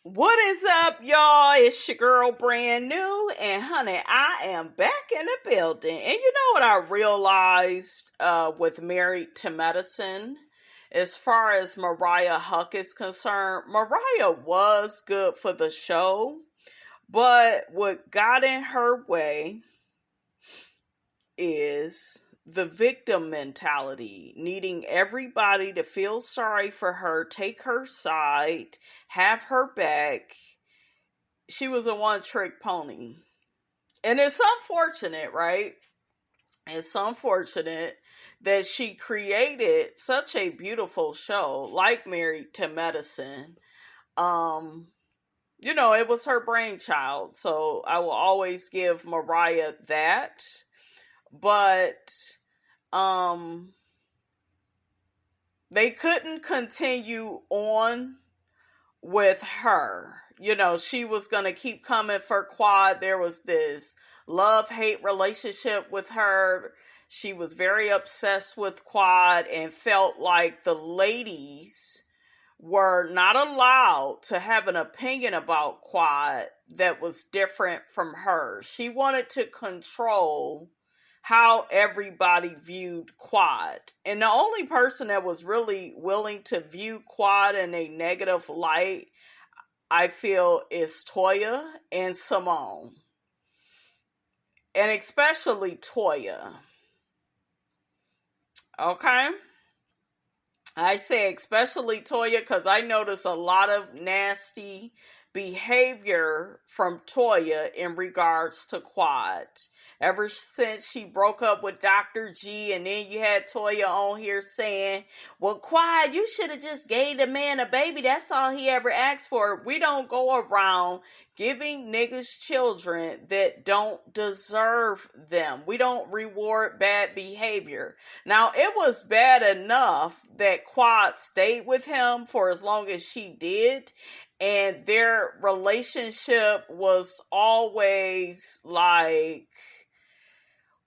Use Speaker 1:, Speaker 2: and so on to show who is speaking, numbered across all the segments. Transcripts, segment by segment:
Speaker 1: What is up, y'all? It's your girl, brand new, and honey, I am back in the building. And you know what I realized with Married to Medicine, as far as Mariah Huck is concerned, Mariah was good for the show, but what got in her way is the victim mentality, needing everybody to feel sorry for her, take her side, have her back. She was a one-trick pony. And it's unfortunate, right? It's unfortunate that she created such a beautiful show like Married to Medicine. It was her brainchild, so I will always give Mariah that. But they couldn't continue on with her. She was going to keep coming for Quad. There was this love-hate relationship with her. She was very obsessed with Quad and felt like the ladies were not allowed to have an opinion about Quad that was different from hers. She wanted to control how everybody viewed Quad. And the only person that was really willing to view Quad in a negative light, I feel, is Toya and Simone. And especially Toya. Okay? I say especially Toya because I notice a lot of nasty behavior from Toya in regards to Quad. Ever since she broke up with Dr. G, and then you had Toya on here saying, well, Quad, you should have just gave the man a baby. That's all he ever asked for. We don't go around giving niggas children that don't deserve them. We don't reward bad behavior. Now, it was bad enough that Quad stayed with him for as long as she did. And their relationship was always like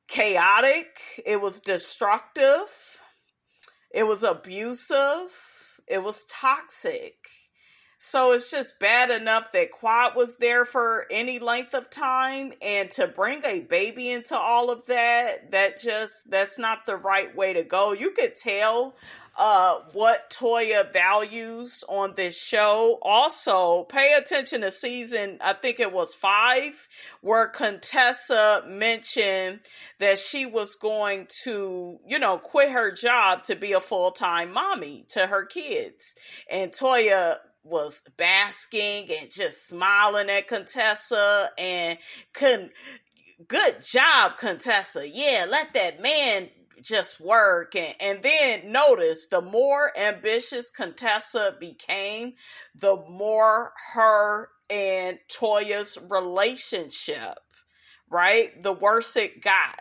Speaker 1: chaotic. It was destructive. It was abusive. It was toxic. So it's just bad enough that Quad was there for any length of time, and to bring a baby into all of that, that's not the right way to go. You could tell what Toya values on this show. Also, pay attention to season, I think it was 5, where Contessa mentioned that she was going to, quit her job to be a full-time mommy to her kids. And Toya was basking and just smiling at Contessa and good job, Contessa. Yeah, let that man just work. And then notice, the more ambitious Contessa became, the more her and Toya's relationship, right? The worse it got.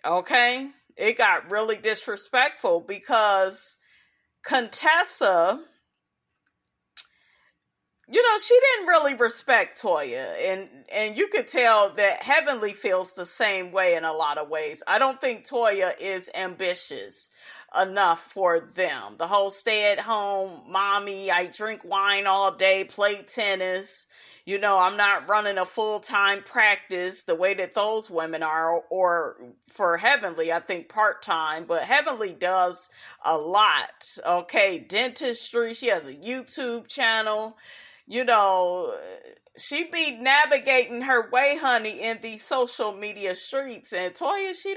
Speaker 1: Okay? It got really disrespectful because Contessa, she didn't really respect Toya, and you could tell that Heavenly feels the same way in a lot of ways. I don't think Toya is ambitious enough for them. The whole stay-at-home mommy, I drink wine all day, play tennis. I'm not running a full-time practice the way that those women are, or for Heavenly, I think part-time, but Heavenly does a lot. Okay, dentistry, she has a YouTube channel. She be navigating her way, honey, in these social media streets. And Toya, she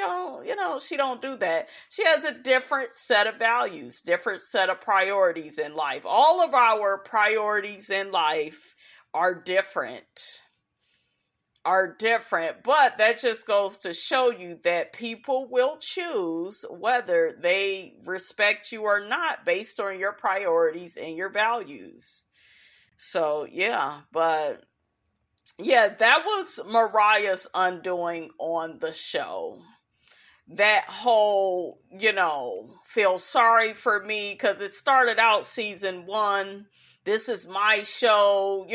Speaker 1: don't do that. She has a different set of values, different set of priorities in life. All of our priorities in life are different. But that just goes to show you that people will choose whether they respect you or not based on your priorities and your values. So, yeah, but yeah, that was Mariah's undoing on the show. That whole, feel sorry for me, because it started out season 1 this is my show,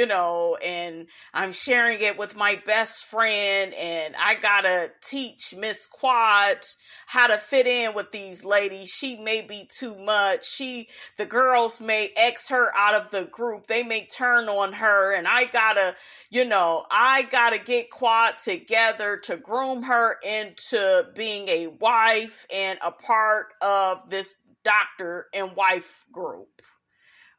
Speaker 1: and I'm sharing it with my best friend, and I gotta teach Miss Quad how to fit in with these ladies. She may be too much. The girls may X her out of the group. They may turn on her, and I gotta get Quad together to groom her into being a wife and a part of this doctor and wife group.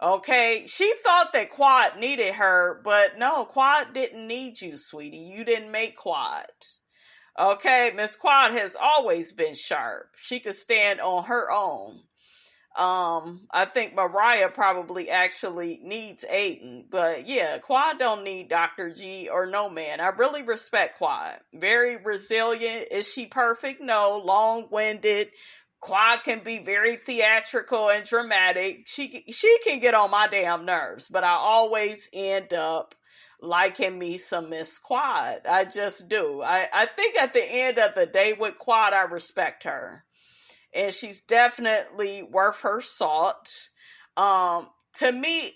Speaker 1: Okay, she thought that Quad needed her, but no, Quad didn't need you, sweetie. You didn't make Quad. Okay, Miss Quad has always been sharp. She could stand on her own. I think Mariah probably actually needs Aiden, but yeah, Quad don't need Dr. G or no man. I really respect Quad. Very resilient. Is she perfect? No. Long-winded. Quad can be very theatrical and dramatic. She can get on my damn nerves, but I always end up liking me some Miss Quad. I just do. I think at the end of the day with Quad, I respect her. And she's definitely worth her salt. To me,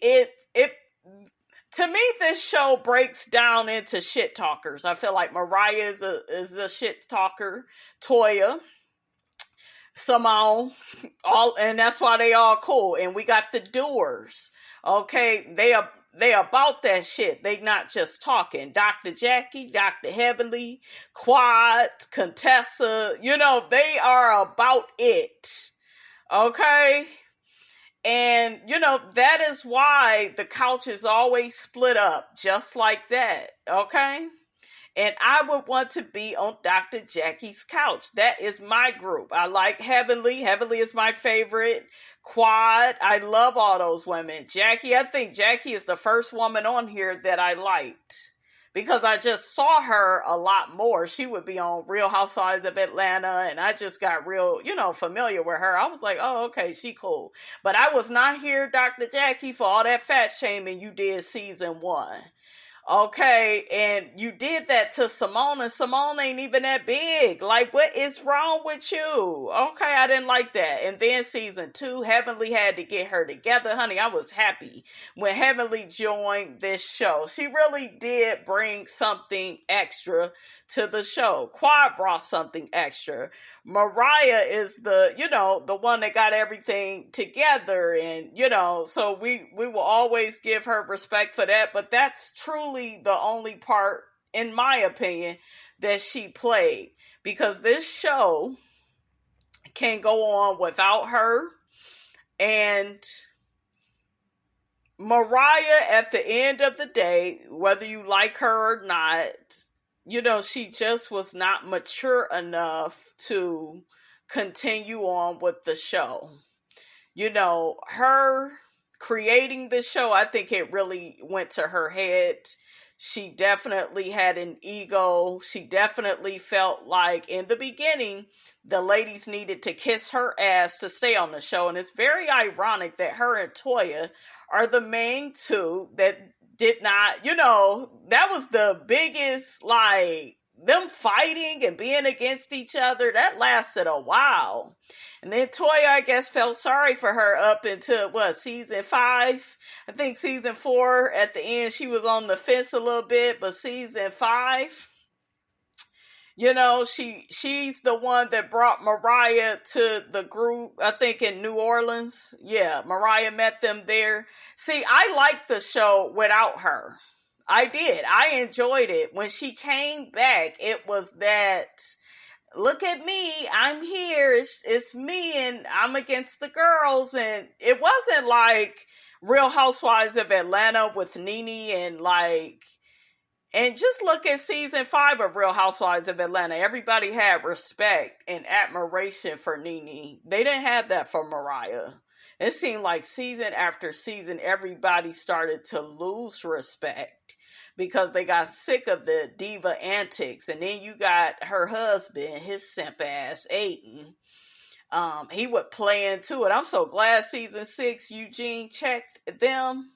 Speaker 1: this show breaks down into shit talkers. I feel like Mariah is a shit talker. Toya, Simone, and that's why they all cool. And we got the doers. Okay, they about that shit. They not just talking. Dr. Jackie, Dr. Heavenly, Quad, Contessa, they are about it. Okay? And, that is why the couch is always split up, just like that. Okay? And I would want to be on Dr. Jackie's couch. That is my group. I like Heavenly. Heavenly is my favorite. Quad. I love all those women. Jackie, I think Jackie is the first woman on here that I liked. Because I just saw her a lot more. She would be on Real Housewives of Atlanta. And I just got real, familiar with her. I was like, oh, okay, she cool. But I was not here, Dr. Jackie, for all that fat shaming you did season 1. Okay, and you did that to Simone, and Simone ain't even that big. Like, what is wrong with you? Okay, I didn't like that. And then season 2, Heavenly had to get her together. Honey, I was happy when Heavenly joined this show. She really did bring something extra to the show. Quad brought something extra. Mariah is the one that got everything together, and so we will always give her respect for that, but that's truly the only part, in my opinion, that she played, because this show can go on without her. And Mariah, at the end of the day, whether you like her or not, she just was not mature enough to continue on with the show. Her creating the show, I think it really went to her head. She definitely had an ego. She definitely felt like in the beginning, the ladies needed to kiss her ass to stay on the show. And it's very ironic that her and Toya are the main two that did not, that was the biggest, them fighting and being against each other. That lasted a while. And then Toya, I guess, felt sorry for her up until, season 5? I think season 4, at the end, she was on the fence a little bit, but season 5, she's the one that brought Mariah to the group, I think in New Orleans. Yeah, Mariah met them there. See, I liked the show without her. I did. I enjoyed it. When she came back, it was that, look at me, I'm here, it's me, and I'm against the girls. And it wasn't like Real Housewives of Atlanta with Nene and just look at season 5 of Real Housewives of Atlanta. Everybody had respect and admiration for Nene. They didn't have that for Mariah. It seemed like season after season, everybody started to lose respect because they got sick of the diva antics. And then you got her husband, his simp ass, Aiden. He would play into it. I'm so glad season 6, Eugene checked them.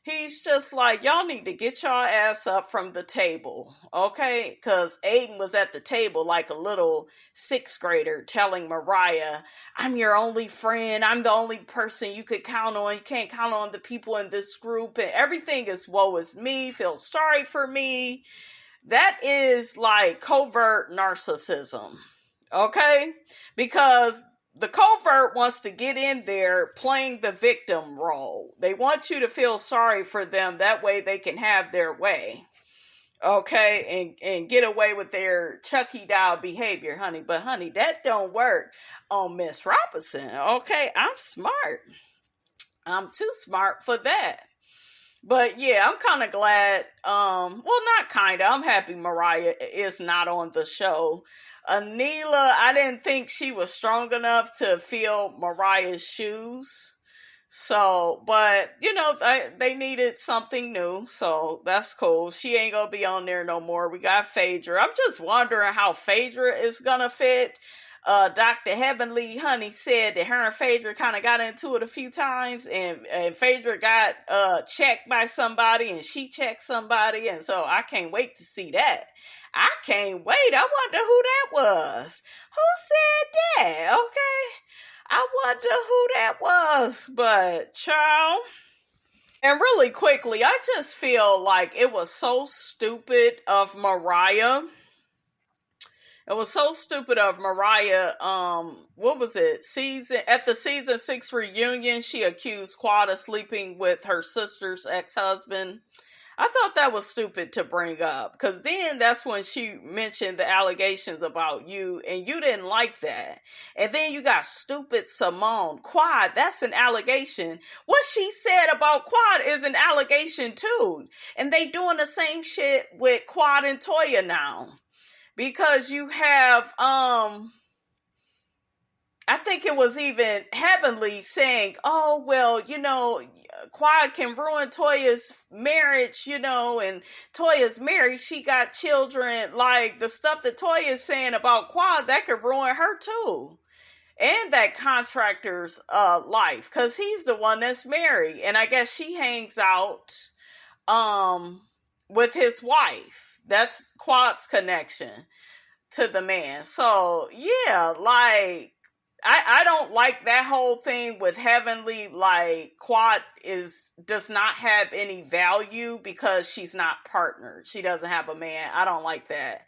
Speaker 1: He's just like, y'all need to get y'all ass up from the table, okay? Because Aiden was at the table like a little sixth grader telling Mariah, I'm your only friend. I'm the only person you could count on. You can't count on the people in this group. And everything is woe is me. Feel sorry for me. That is like covert narcissism, okay? Because the covert wants to get in there playing the victim role. They want you to feel sorry for them. That way they can have their way. Okay, and get away with their Chucky doll behavior, honey. But honey, that don't work on Miss Robinson. Okay, I'm smart. I'm too smart for that. But yeah, I'm kind of glad. Well, not kind of. I'm happy Mariah is not on the show. Anila, I didn't think she was strong enough to fill Mariah's shoes. So, but, they needed something new. So, that's cool. She ain't gonna be on there no more. We got Phaedra. I'm just wondering how Phaedra is gonna fit. Dr. Heavenly Honey said that her and Phaedra kind of got into it a few times, and Phaedra got checked by somebody, and she checked somebody, and so I can't wait to see that. I can't wait. I wonder who that was. Who said that? Okay. I wonder who that was. But, child. And really quickly, I just feel like it was so stupid of Mariah. It was so stupid of Mariah. What was it? At the season 6 reunion, she accused Quad of sleeping with her sister's ex-husband. I thought that was stupid to bring up, because then that's when she mentioned the allegations about you, and you didn't like that. And then you got stupid Simone. Quad, that's an allegation. What she said about Quad is an allegation too. And they doing the same shit with Quad and Toya now. Because you have, I think it was even Heavenly saying, oh, well, Quad can ruin Toya's marriage, and Toya's married, she got children. Like, the stuff that Toya is saying about Quad, that could ruin her too. And that contractor's life, because he's the one that's married. And I guess she hangs out with his wife. That's Quad's connection to the man. So, yeah, like, I don't like that whole thing with Heavenly. Like, Quad does not have any value because she's not partnered. She doesn't have a man. I don't like that.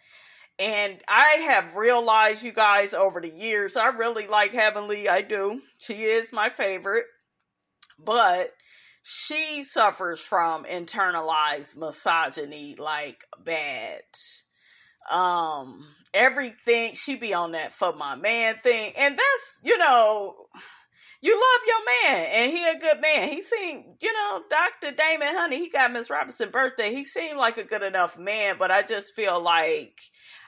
Speaker 1: And I have realized, you guys, over the years, I really like Heavenly. I do. She is my favorite. But she suffers from internalized misogyny, like, bad. Everything, she be on that for my man thing. And that's, you love your man, and he a good man. He seemed, Dr. Damon, honey, he got Miss Robinson's birthday. He seemed like a good enough man, but I just feel like,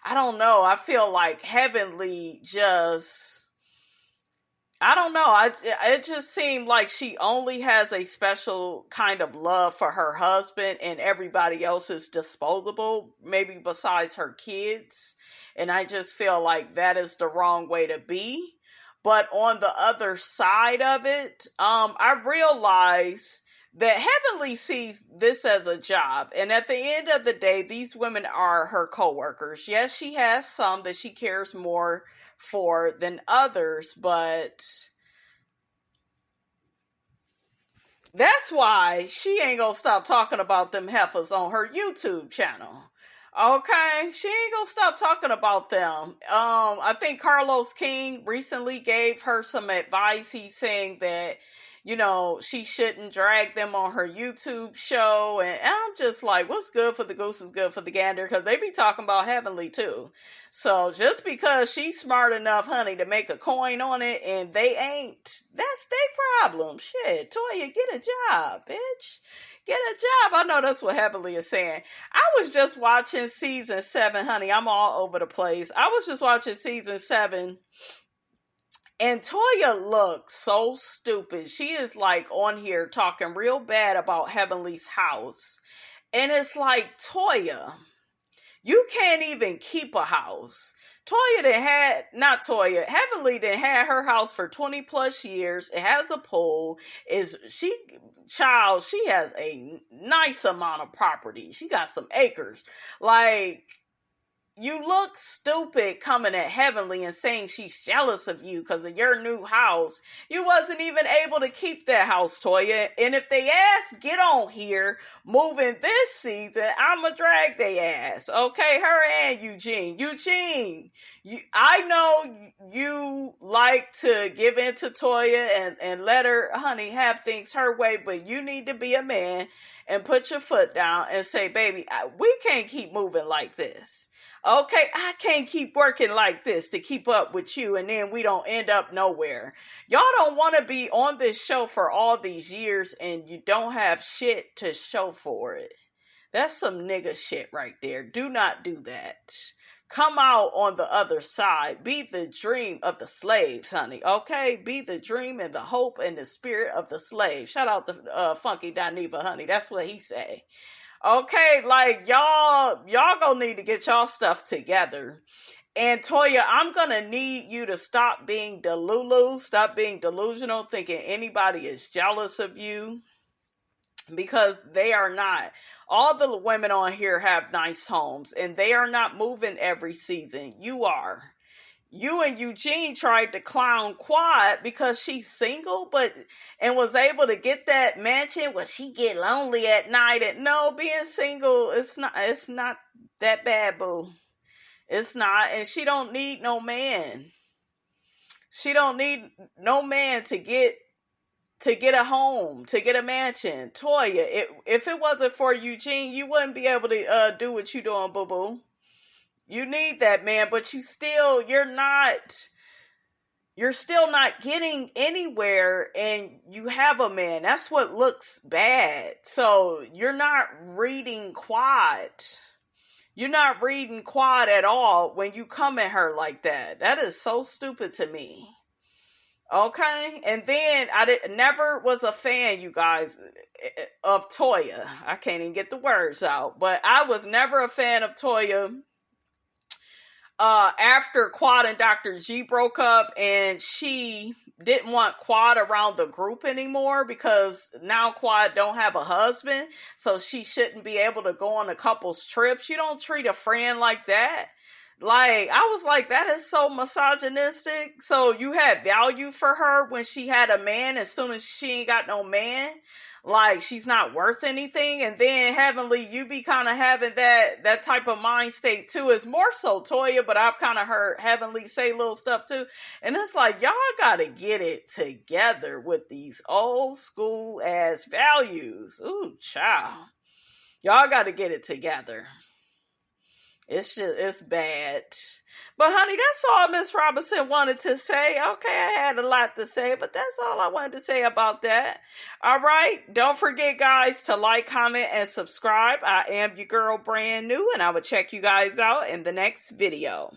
Speaker 1: I don't know. I feel like Heavenly just, I don't know. It just seemed like she only has a special kind of love for her husband, and everybody else is disposable, maybe besides her kids. And I just feel like that is the wrong way to be. But on the other side of it, I realize that Heavenly sees this as a job. And at the end of the day, these women are her coworkers. Yes, she has some that she cares more for than others, but that's why she ain't gonna stop talking about them heifers on her YouTube channel. Okay, she ain't gonna stop talking about them. I think Carlos King recently gave her some advice. He's saying that, she shouldn't drag them on her YouTube show. And I'm just like, what's good for the goose is good for the gander, because they be talking about Heavenly too. So just because she's smart enough, honey, to make a coin on it and they ain't, that's their problem. Shit, Toya, get a job, bitch. Get a job. I know that's what Heavenly is saying. I was just watching season 7, honey. I'm all over the place. I was just watching season 7. And Toya looks so stupid. She is like on here talking real bad about Heavenly's house. And it's like, Toya, you can't even keep a house. Heavenly done had her house for 20 plus years. It has a pool. She has a nice amount of property. She got some acres. Like, you look stupid coming at Heavenly and saying she's jealous of you because of your new house. You wasn't even able to keep that house, Toya. And if they ask, get on here, moving this season, I'ma drag their ass. Okay, her and Eugene. I know you like to give in to Toya and let her, honey, have things her way, but you need to be a man and put your foot down and say, baby, we can't keep moving like this. Okay, I can't keep working like this to keep up with you, and then we don't end up nowhere. Y'all don't want to be on this show for all these years and you don't have shit to show for it. That's some nigga shit right there. Do not do that. Come out on the other side. Be the dream of the slaves, honey. Okay? Be the dream and the hope and the spirit of the slave. Shout out to Funky Dineva, honey. That's what he say. Okay, like, y'all gonna need to get y'all stuff together. And Toya, I'm gonna need you to stop being delulu, stop being delusional, thinking anybody is jealous of you, because they are not. All the women on here have nice homes, and they are not moving every season. You are. You and Eugene tried to clown Quad because she's single, and was able to get that mansion. Well, she get lonely at night. And no, being single, it's not that bad, boo. It's not. And she don't need no man. She don't need no man to get a home, to get a mansion. Toya, if it wasn't for Eugene, you wouldn't be able to do what you doing, boo boo. You need that man, but you're still not getting anywhere, and you have a man. That's what looks bad. So you're not reading Quad. You're not reading Quad at all when you come at her like that. That is so stupid to me. Okay? And then never was a fan, you guys, of Toya. I can't even get the words out, but I was never a fan of Toya. After Quad and Dr. G broke up, and she didn't want Quad around the group anymore because now Quad don't have a husband, so she shouldn't be able to go on a couple's trips. You don't treat a friend like that. Like, I was like, that is so misogynistic. So you had value for her when she had a man. As soon as she ain't got no man, like, she's not worth anything. And then Heavenly, you be kind of having that type of mind state too. It's more so Toya, but I've kind of heard Heavenly say little stuff too. And it's like, y'all gotta get it together with these old school ass values. Ooh, child. Y'all gotta get it together. It's bad. But honey, that's all Miss Robinson wanted to say. Okay, I had a lot to say, but that's all I wanted to say about that. All right. Don't forget, guys, to like, comment, and subscribe. I am your girl, Brand New, and I will check you guys out in the next video.